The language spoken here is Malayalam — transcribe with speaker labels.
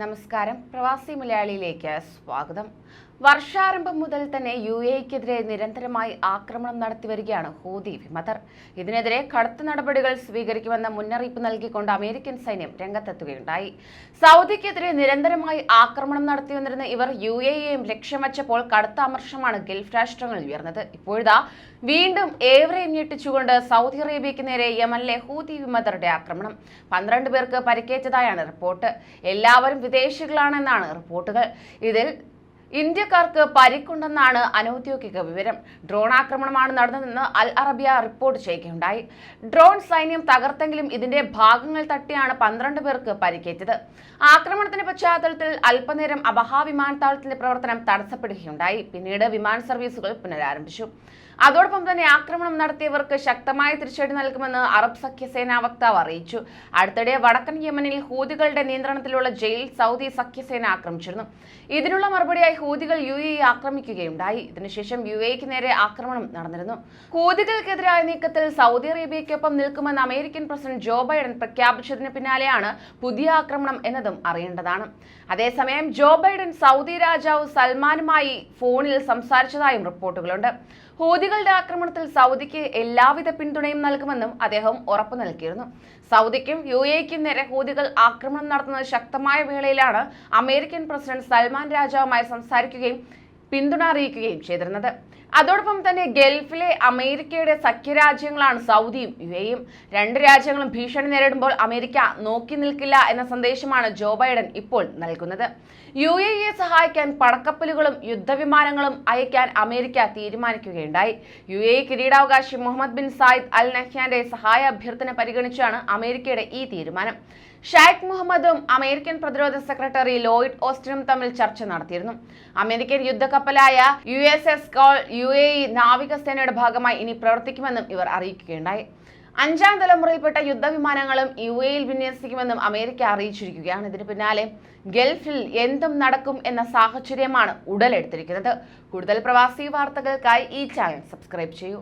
Speaker 1: നമസ്കാരം. പ്രവാസി മലയാളിയിലേക്ക് സ്വാഗതം. വർഷാരംഭം മുതൽ തന്നെ UAE-ക്കെതിരെ നിരന്തരമായി ആക്രമണം നടത്തിവരികയാണ് ഹൂതി വിമതർ. ഇതിനെതിരെ കടുത്ത നടപടികൾ സ്വീകരിക്കുമെന്ന മുന്നറിയിപ്പ് നൽകിക്കൊണ്ട് അമേരിക്കൻ സൈന്യം രംഗത്തെത്തുകയുണ്ടായി. സൗദിക്കെതിരെ നിരന്തരമായി ആക്രമണം നടത്തിവന്നിരുന്ന ഇവർ UAE-യെയും ലക്ഷ്യം വച്ചപ്പോൾ കടുത്ത അമർഷമാണ് ഗൾഫ് രാഷ്ട്രങ്ങളിൽ ഉയർന്നത്. ഇപ്പോഴിതാ വീണ്ടും ഏവരെയും ഞെട്ടിച്ചുകൊണ്ട് സൗദി അറേബ്യയ്ക്ക് നേരെ യമനിലെ ഹൂതി വിമതരുടെ ആക്രമണം. 12 പേർക്ക് പരിക്കേറ്റതായാണ് റിപ്പോർട്ട്. എല്ലാവരും വിദേശികളാണെന്നാണ് റിപ്പോർട്ടുകൾ. ഇതിൽ ഇന്ത്യക്കാർക്ക് പരിക്കുണ്ടെന്നാണ് അനൌദ്യോഗിക വിവരം. ഡ്രോൺ ആക്രമണമാണ് നടന്നതെന്ന് അൽ അറബിയ റിപ്പോർട്ട് ചെയ്യുകയുണ്ടായി. ഡ്രോൺ സൈന്യം തകർത്തെങ്കിലും ഇതിന്റെ ഭാഗങ്ങൾ തട്ടിയാണ് 12 പേർക്ക് പരിക്കേറ്റത്. ആക്രമണത്തിന്റെ പശ്ചാത്തലത്തിൽ അല്പനേരം അബഹ വിമാനത്താവളത്തിന്റെ പ്രവർത്തനം തടസ്സപ്പെടുകയുണ്ടായി. പിന്നീട് വിമാന സർവീസുകൾ പുനരാരംഭിച്ചു. അതോടൊപ്പം തന്നെ ആക്രമണം നടത്തിയവർക്ക് ശക്തമായ തിരിച്ചടി നൽകുമെന്ന് അറബ് സഖ്യസേന വക്താവ് അറിയിച്ചു. അടുത്തിടെ വടക്കൻ യമനിൽ ഹൂതികളുടെ നിയന്ത്രണത്തിലുള്ള ജയിൽ സൗദി സഖ്യസേന ആക്രമിച്ചിരുന്നു. ഇതിനുള്ള മറുപടിയായി ഹൂതികൾ UAE ആക്രമിക്കുകയുണ്ടായി. ഇതിനുശേഷം UAE-ക്ക് നേരെ ആക്രമണം നടന്നിരുന്നു. ഹൂതികൾക്കെതിരായ നീക്കത്തിൽ സൗദി അറേബ്യയ്ക്കൊപ്പം നിൽക്കുമെന്ന് അമേരിക്കൻ പ്രസിഡന്റ് ജോ ബൈഡൻ പ്രഖ്യാപിച്ചതിന് പിന്നാലെയാണ് പുതിയ ആക്രമണം എന്നതും അറിയേണ്ടതാണ്. അതേസമയം ജോ ബൈഡൻ സൗദി രാജാവ് സൽമാനുമായി ഫോണിൽ സംസാരിച്ചതായും റിപ്പോർട്ടുകളുണ്ട്. ഹൂതികളുടെ ആക്രമണത്തിൽ സൗദിക്ക് എല്ലാവിധ പിന്തുണയും നൽകുമെന്നും അദ്ദേഹം ഉറപ്പു നൽകിയിരുന്നു. സൗദിക്കും UAE-ക്കും നേരെ ഹൂതികൾ ആക്രമണം നടത്തുന്നത് ശക്തമായ വേളയിലാണ് അമേരിക്കൻ പ്രസിഡന്റ് സൽമാൻ രാജാവുമായി സംസാരിക്കുകയും പിന്തുണ അറിയിക്കുകയും ചെയ്തിരുന്നത്. അതോടൊപ്പം തന്നെ ഗൾഫിലെ അമേരിക്കയുടെ സഖ്യരാജ്യങ്ങളാണ് സൗദിയും UAE-യും. 2 രാജ്യങ്ങളും ഭീഷണി നേരിടുമ്പോൾ അമേരിക്ക നോക്കി നിൽക്കില്ല എന്ന സന്ദേശമാണ് ജോ ബൈഡൻ ഇപ്പോൾ നൽകുന്നത്. UAE-യെ സഹായിക്കാൻ പടക്കപ്പലുകളും യുദ്ധവിമാനങ്ങളും അയക്കാൻ അമേരിക്ക തീരുമാനിക്കുകയുണ്ടായി. UAE കിരീടാവകാശി മുഹമ്മദ് ബിൻ സായിദ് അൽ നഹ്യാന്റെ സഹായ അഭ്യർത്ഥന പരിഗണിച്ചാണ് അമേരിക്കയുടെ ഈ തീരുമാനം. ഷെയ്ഖ് മുഹമ്മദും അമേരിക്കൻ പ്രതിരോധ സെക്രട്ടറി ലോയിഡ് ഓസ്റ്റിനും തമ്മിൽ ചർച്ച നടത്തിയിരുന്നു. അമേരിക്കൻ യുദ്ധക്കപ്പലായ USS കോൾ UAE നാവികസേനയുടെ ഭാഗമായി ഇനി പ്രവർത്തിക്കുമെന്നും ഇവർ അറിയിക്കുകയുണ്ടായി. 5ാം തലമുറയിൽപ്പെട്ട യുദ്ധവിമാനങ്ങളും UAE-യിൽ വിന്യസിക്കുമെന്നും അമേരിക്ക അറിയിച്ചിരിക്കുകയാണ്. ഇതിന് പിന്നാലെ ഗൾഫിൽ എന്തും നടക്കും എന്ന സാഹചര്യമാണ് ഉടലെടുത്തിരിക്കുന്നത്. കൂടുതൽ പ്രവാസി വാർത്തകൾക്കായി ഈ ചാനൽ സബ്സ്ക്രൈബ് ചെയ്യൂ.